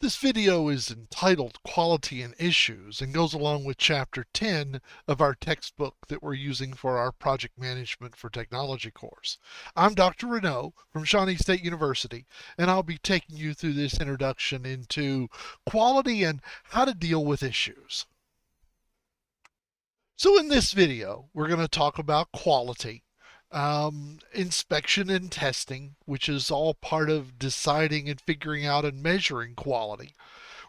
This video is entitled Quality and Issues and goes along with Chapter 10 of our textbook that we're using for our Project Management for Technology course. I'm Dr. Reneau from Shawnee State University, and I'll be taking you through this introduction into quality and how to deal with issues. So in this video, we're going to talk about quality, inspection and testing, which is all part of deciding and figuring out and measuring quality.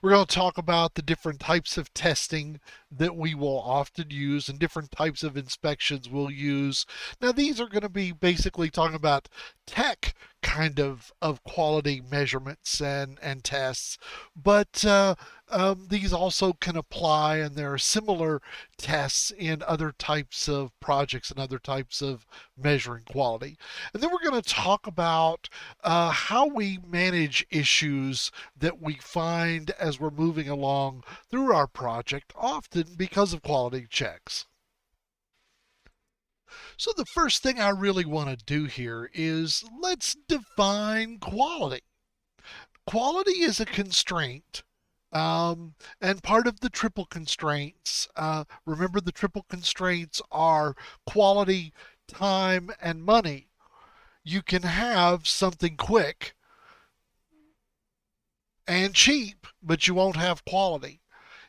We're going to talk about the different types of testing that we will often use and different types of inspections we'll use. Now, these are going to be basically talking about tech kind of quality measurements and tests, but these also can apply, and there are similar tests in other types of projects and other types of measuring quality. And then we're going to talk about how we manage issues that we find as we're moving along through our project, often because of quality checks. So the first thing I really want to do here is let's define quality. Quality is a constraint, and part of the triple constraints, remember the triple constraints are quality, time, and money. You can have something quick and cheap, but you won't have quality.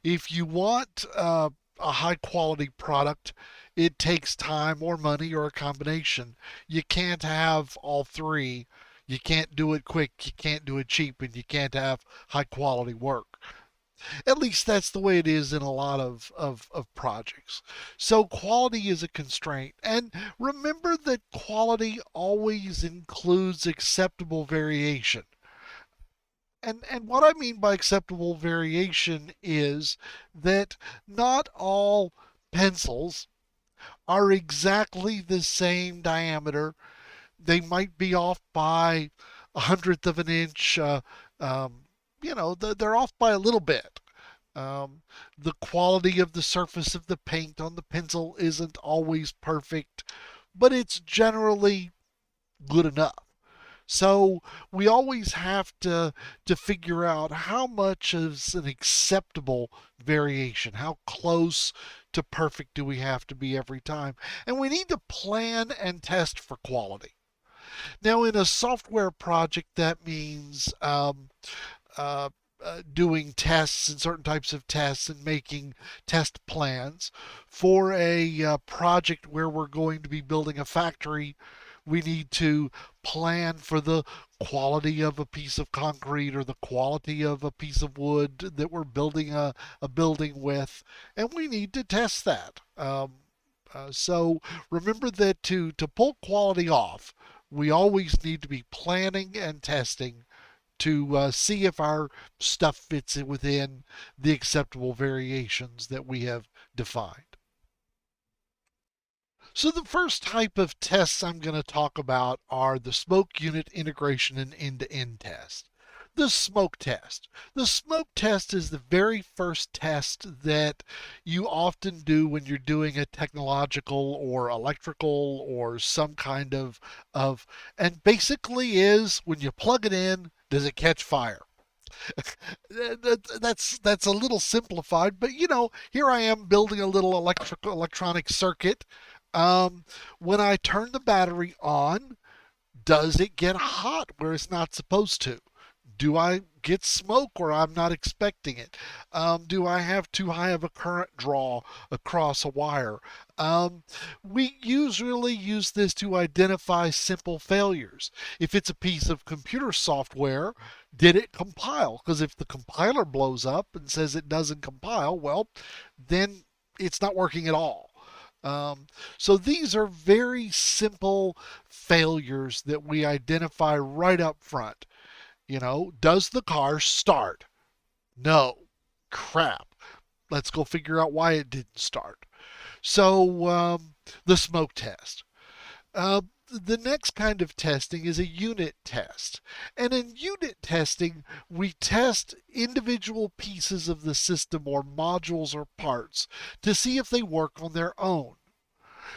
If you want a high quality product, it takes time or money or a combination. You can't have all three. You can't do it quick, you can't do it cheap, and you can't have high quality work. At least that's the way it is in a lot of projects. So quality is a constraint. And remember that quality always includes acceptable variation. And what I mean by acceptable variation is that not all pencils are exactly the same diameter. They might be off by a hundredth of an inch. They're off by a little bit. The quality of the surface of the paint on the pencil isn't always perfect, but it's generally good enough. So we always have to figure out how much is an acceptable variation, how close to perfect do we have to be every time, and we need to plan and test for quality. Now, in a software project, that means uh, doing tests and certain types of tests and making test plans. For a project where we're going to be building a factory, we need to plan for the quality of a piece of concrete or the quality of a piece of wood that we're building a building with, and we need to test that. So remember that to pull quality off, we always need to be planning and testing to see if our stuff fits within the acceptable variations that we have defined. So the first type of tests I'm going to talk about are the smoke unit integration and end-to-end test. The smoke test. The smoke test is the very first test that you often do when you're doing a technological or electrical or some kind of and basically is when you plug it in, does it catch fire? That's a little simplified, but here I am building a little electronic circuit. Um, when I turn the battery on, does it get hot where it's not supposed to? Do I get smoke where I'm not expecting it? Do I have too high of a current draw across a wire? Um, we usually use this to identify simple failures. If it's a piece of computer software, did it compile? Because if the compiler blows up and says it doesn't compile, well, then it's not working at all. So these are very simple failures that we identify right up front. Does the car start? No. Crap. Let's go figure out why it didn't start. So, the smoke test. The next kind of testing is a unit test. And in unit testing, we test individual pieces of the system or modules or parts to see if they work on their own.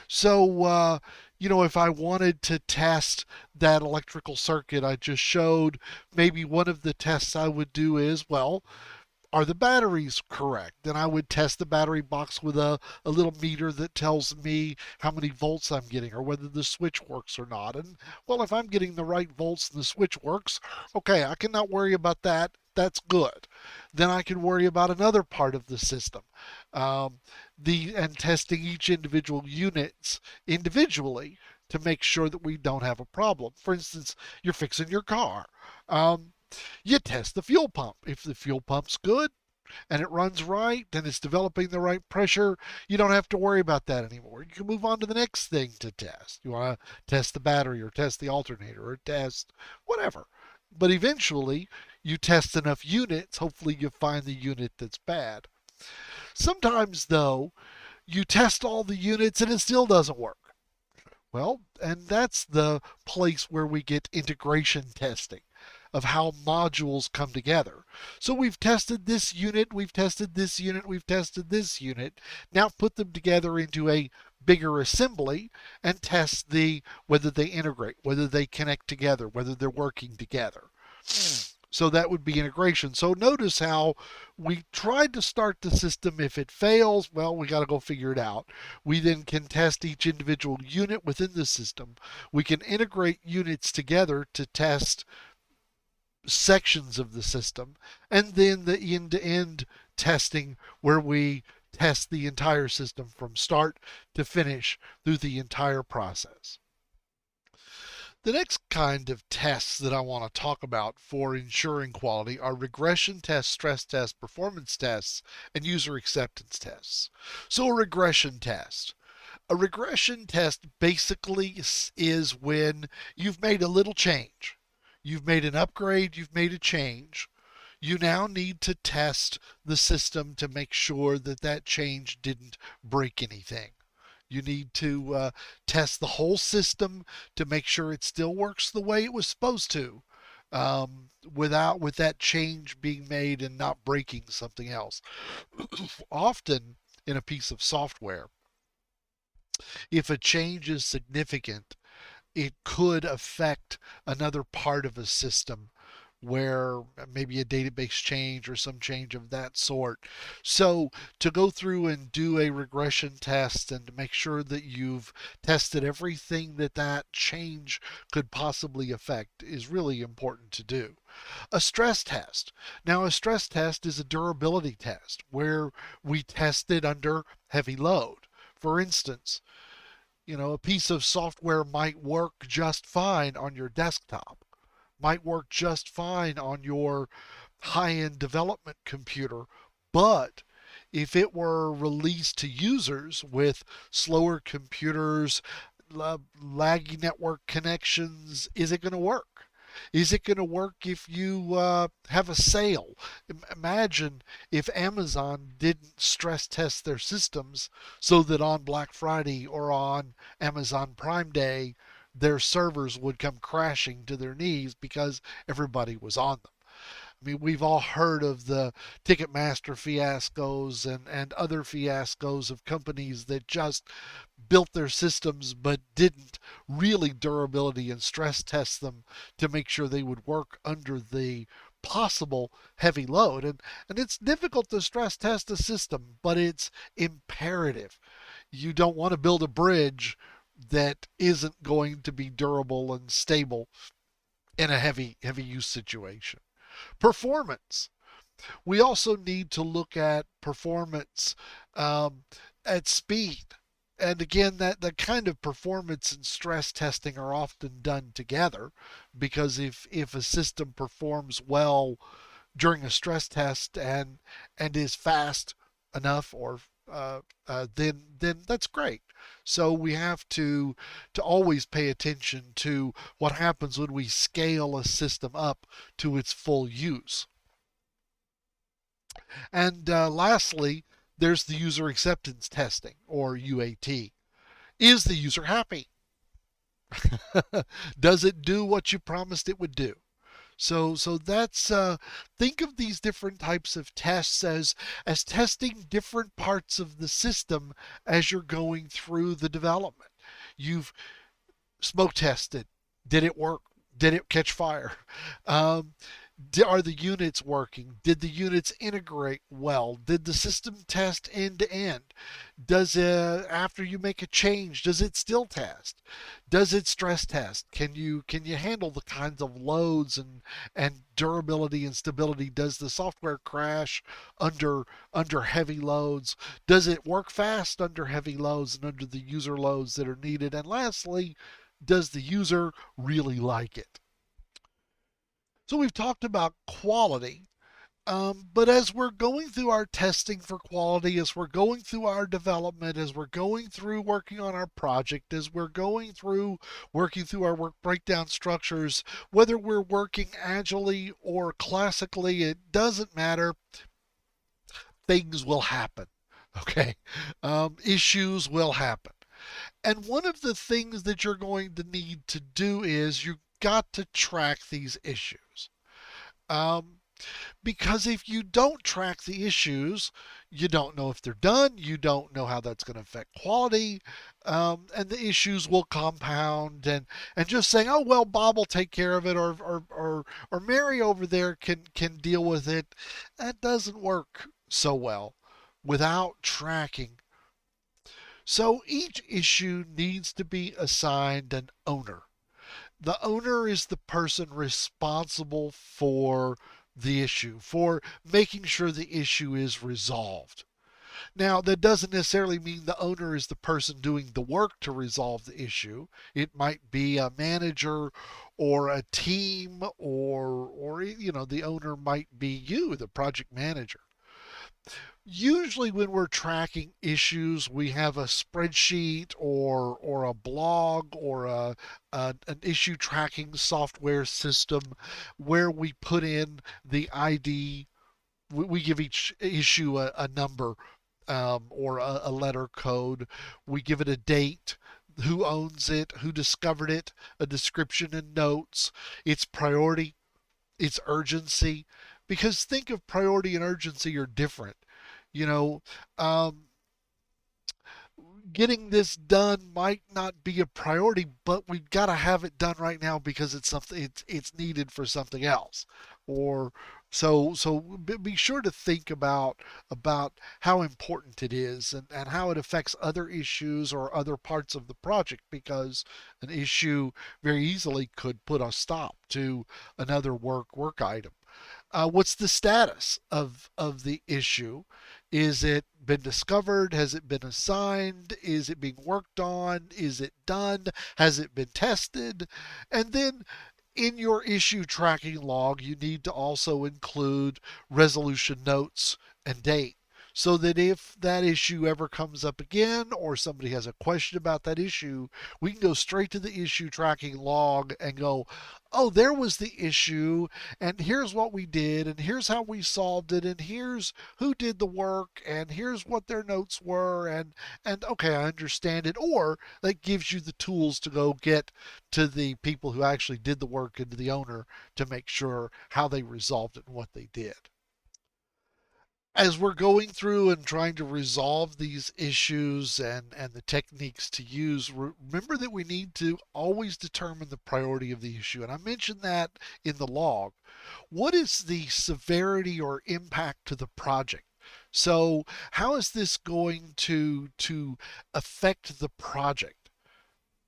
So If I wanted to test that electrical circuit I just showed, maybe one of the tests I would do is, well, are the batteries correct? Then I would test the battery box with a little meter that tells me how many volts I'm getting or whether the switch works or not. And well, if I'm getting the right volts and the switch works, okay, I cannot worry about that. That's good. Then I can worry about another part of the system, um, and testing each individual units individually to make sure that we don't have a problem. For instance, you're fixing your car. Um, you test the fuel pump. If the fuel pump's good and it runs right and it's developing the right pressure, you don't have to worry about that anymore. You can move on to the next thing to test. You want to test the battery or test the alternator or test whatever. But eventually, you test enough units, hopefully, you find the unit that's bad. Sometimes, though, you test all the units and it still doesn't work. Well, and that's the place where we get integration testing of how modules come together. So we've tested this unit, we've tested this unit, we've tested this unit. Now put them together into a bigger assembly and test whether they integrate, whether they connect together, whether they're working together. So that would be integration. So notice how we tried to start the system. If it fails, well, we got to go figure it out. We then can test each individual unit within the system. We can integrate units together to test sections of the system. And then the end to end testing, where we test the entire system from start to finish through the entire process. The next kind of tests that I want to talk about for ensuring quality are regression tests, stress tests, performance tests, and user acceptance tests. So, a regression test. A regression test basically is when you've made a little change. You've made an upgrade, you've made a change. You now need to test the system to make sure that that change didn't break anything. You need to test the whole system to make sure it still works the way it was supposed to, with that change being made and not breaking something else. Often in a piece of software, if a change is significant, it could affect another part of a system where maybe a database change or some change of that sort. So to go through and do a regression test and to make sure that you've tested everything that that change could possibly affect is really important to do. A stress test. Now, a stress test is a durability test where we test it under heavy load. For instance, a piece of software might work just fine on your desktop, might work just fine on your high end development computer, but if it were released to users with slower computers, laggy network connections, is it going to work? Is it going to work if you have a sale? Imagine if Amazon didn't stress test their systems so that on Black Friday or on Amazon Prime Day, their servers would come crashing to their knees because everybody was on them. I mean, we've all heard of the Ticketmaster fiascos and other fiascos of companies that just built their systems but didn't really durability and stress test them to make sure they would work under the possible heavy load. And it's difficult to stress test a system, but it's imperative. You don't want to build a bridge that isn't going to be durable and stable in a heavy use situation. Performance. We also need to look at performance um, at speed. And again, that the kind of performance and stress testing are often done together, because if a system performs well during a stress test and is fast enough, or then that's great. So we have to always pay attention to what happens when we scale a system up to its full use. And lastly, there's the user acceptance testing, or UAT. Is the user happy? Does it do what you promised it would do? So that's think of these different types of tests as testing different parts of the system as you're going through the development. You've Smoke tested. Did it work? Did it catch fire? Um, are the units working? Did the units integrate well? Did the system test end to end? Does after you make a change, does it still test? Does it stress test? Can you handle the kinds of loads and durability and stability? Does the software crash under under heavy loads? Does it work fast under heavy loads and under the user loads that are needed? And lastly, does the user really like it? So we've talked about quality, but as we're going through our testing for quality, as we're going through our development, as we're going through working on our project, as we're going through working through our work breakdown structures, whether we're working agilely or classically, it doesn't matter. Things will happen. Okay. Issues will happen. And one of the things that you're going to need to do is you've got to track these issues. Um, because if you don't track the issues, you don't know if they're done, you don't know how that's going to affect quality, and the issues will compound. And just saying, oh well, Bob will take care of it, or Mary over there can deal with it, that doesn't work so well without tracking. So each issue needs to be assigned an owner. The owner is the person responsible for the issue, for making sure the issue is resolved. Now, that doesn't necessarily mean the owner is the person doing the work to resolve the issue. It might be a manager or a team, or the owner might be you, the project manager. Usually when we're tracking issues, we have a spreadsheet or a blog or an issue tracking software system where we put in the ID. We give each issue a number, or a letter code. We give it a date, who owns it, who discovered it, a description and notes, its priority, its urgency. Because think of priority and urgency are different. You know, um, getting this done might not be a priority, but we've got to have it done right now because it's something, it's needed for something else. Or so be sure to think about how important it is, and how it affects other issues or other parts of the project, because an issue very easily could put a stop to another work item. What's the status of the issue? Is it been discovered? Has it been assigned? Is it being worked on? Is it done? Has it been tested? And then in your issue tracking log, you need to also include resolution notes and date, so that if that issue ever comes up again or somebody has a question about that issue, we can go straight to the issue tracking log and go, oh, there was the issue, and here's what we did, and here's how we solved it, and here's who did the work, and here's what their notes were, and okay, I understand it. Or that gives you the tools to go get to the people who actually did the work and to the owner to make sure how they resolved it and what they did. As we're going through and trying to resolve these issues and the techniques to use, remember that we need to always determine the priority of the issue. And I mentioned that in the log. What is the severity or impact to the project? So how is this going to affect the project?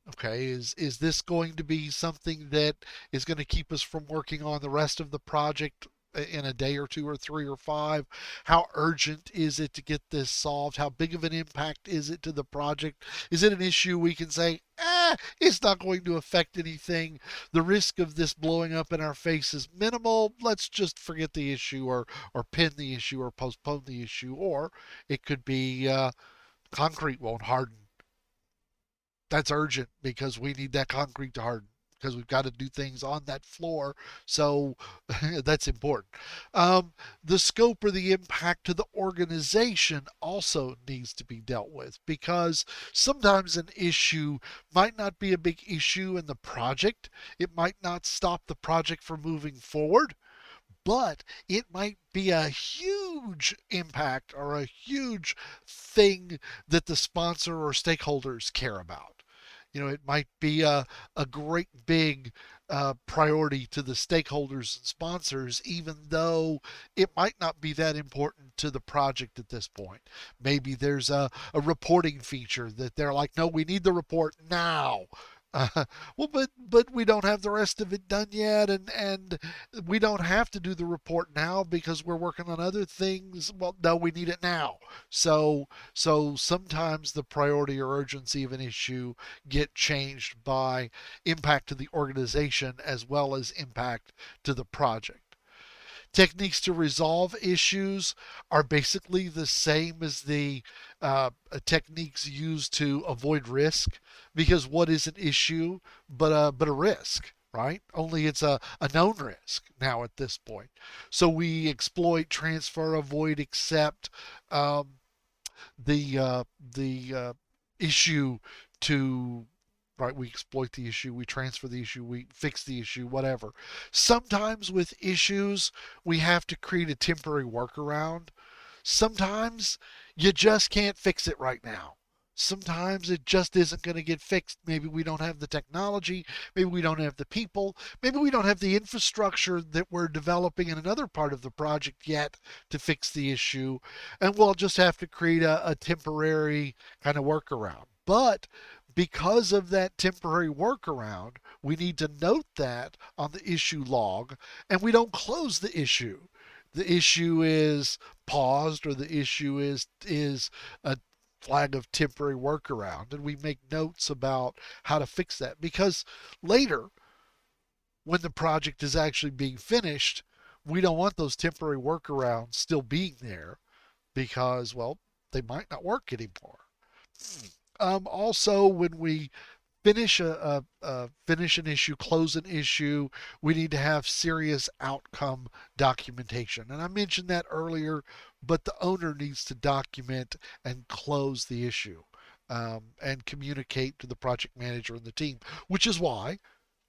Okay, is this going to be something that is going to keep us from working on the rest of the project in a day or two or three or five? How urgent is it to get this solved? How big of an impact is it to the project? Is it an issue we can say, it's not going to affect anything. The risk of this blowing up in our face is minimal. Let's just forget the issue, or pin the issue, or postpone the issue. Or it could be concrete won't harden. That's urgent because we need that concrete to harden, because we've got to do things on that floor. So that's important. The scope or the impact to the organization also needs to be dealt with, because sometimes an issue might not be a big issue in the project. It might not stop the project from moving forward, but it might be a huge impact or a huge thing that the sponsor or stakeholders care about. It might be a great big priority to the stakeholders and sponsors, even though it might not be that important to the project at this point. Maybe there's a reporting feature that they're like, no, we need the report now. Uh, well, but we don't have the rest of it done yet, and we don't have to do the report now because we're working on other things. Well, no, we need it now. So sometimes the priority or urgency of an issue get changed by impact to the organization as well as impact to the project. Techniques to resolve issues are basically the same as the techniques used to avoid risk, because what is an issue but a risk, right? Only it's a known risk now at this point. So we exploit, transfer, avoid, accept um, the issue to, right, we exploit the issue, we transfer the issue, we fix the issue, whatever. Sometimes with issues we have to create a temporary workaround. Sometimes you just can't fix it right now. Sometimes it just isn't going to get fixed. Maybe we don't have the technology, maybe we don't have the people, maybe we don't have the infrastructure that we're developing in another part of the project yet to fix the issue, and we'll just have to create a temporary kind of workaround. But because of that temporary workaround, we need to note that on the issue log, and we don't close the issue. The issue is paused, or the issue is a flag of temporary workaround, and we make notes about how to fix that, because later, when the project is actually being finished, we don't want those temporary workarounds still being there, because, well, they might not work anymore. Also, when we finish an issue, close an issue, we need to have serious outcome documentation. And I mentioned that earlier, but the owner needs to document and close the issue, and communicate to the project manager and the team, which is why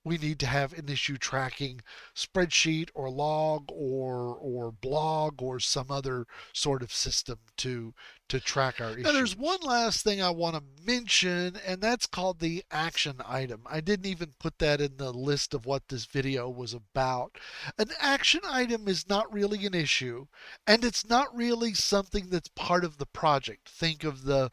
we need to have an issue tracking spreadsheet or log or blog or some other sort of system to track our issues. Now, there's one last thing I want to mention, and that's called the action item. I didn't even put that in the list of what this video was about. An action item is not really an issue, and it's not really something that's part of the project. Think of the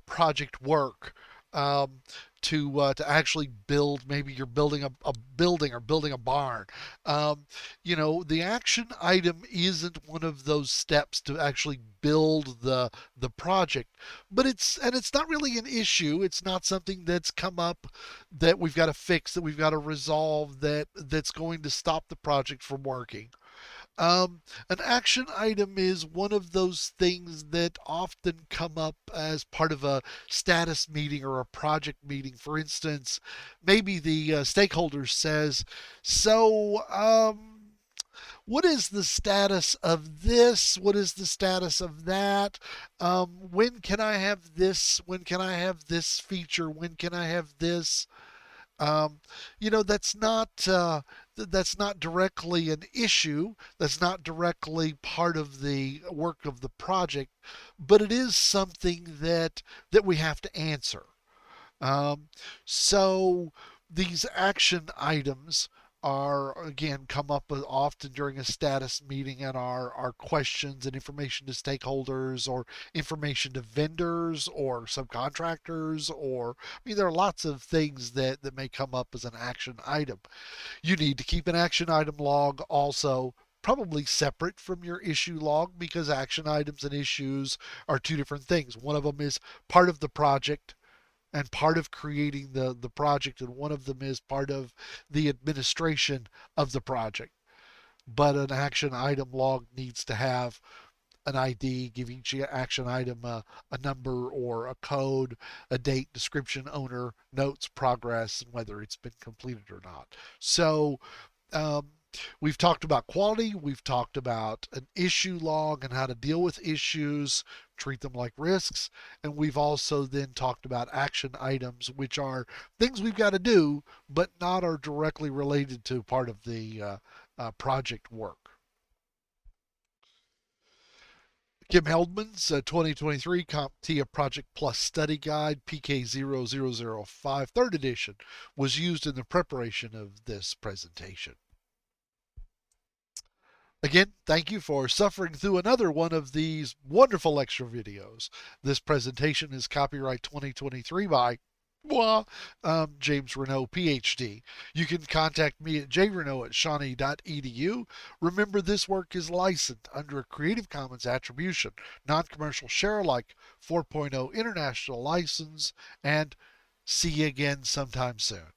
project work, um, to actually build. Maybe you're building a building or building a barn. The action item isn't one of those steps to actually build the project, but it's not really an issue. It's not something that's come up that we've got to fix, that we've got to resolve, that's going to stop the project from working. An action item is one of those things that often come up as part of a status meeting or a project meeting. For instance, maybe the stakeholder says, so, what is the status of this? What is the status of that? When can I have this? When can I have this feature? When can I have this? Um, that's not directly an issue. That's not directly part of the work of the project, but it is something that we have to answer. Um, so these action items are, again, come up often during a status meeting, and are questions and information to stakeholders, or information to vendors or subcontractors, or, I mean, there are lots of things that may come up as an action item. You need to keep an action item log also, probably separate from your issue log, because action items and issues are two different things. One of them is part of the project and part of creating the project, and one of them is part of the administration of the project. But an action item log needs to have an ID, give each action item a number or a code, a date, description, owner, notes, progress, and whether it's been completed or not. So, um, we've talked about quality, we've talked about an issue log and how to deal with issues, treat them like risks, and we've also then talked about action items, which are things we've got to do, but not are directly related to part of the project work. Kim Heldman's 2023 CompTIA Project Plus Study Guide PK0005 3rd edition was used in the preparation of this presentation. Again, thank you for suffering through another one of these wonderful lecture videos. This presentation is copyright 2023 by James Reneau Ph.D. You can contact me at jreneau@shawnee.edu. Remember, this work is licensed under a Creative Commons Attribution, Non-Commercial Share-alike 4.0 International License, and see you again sometime soon.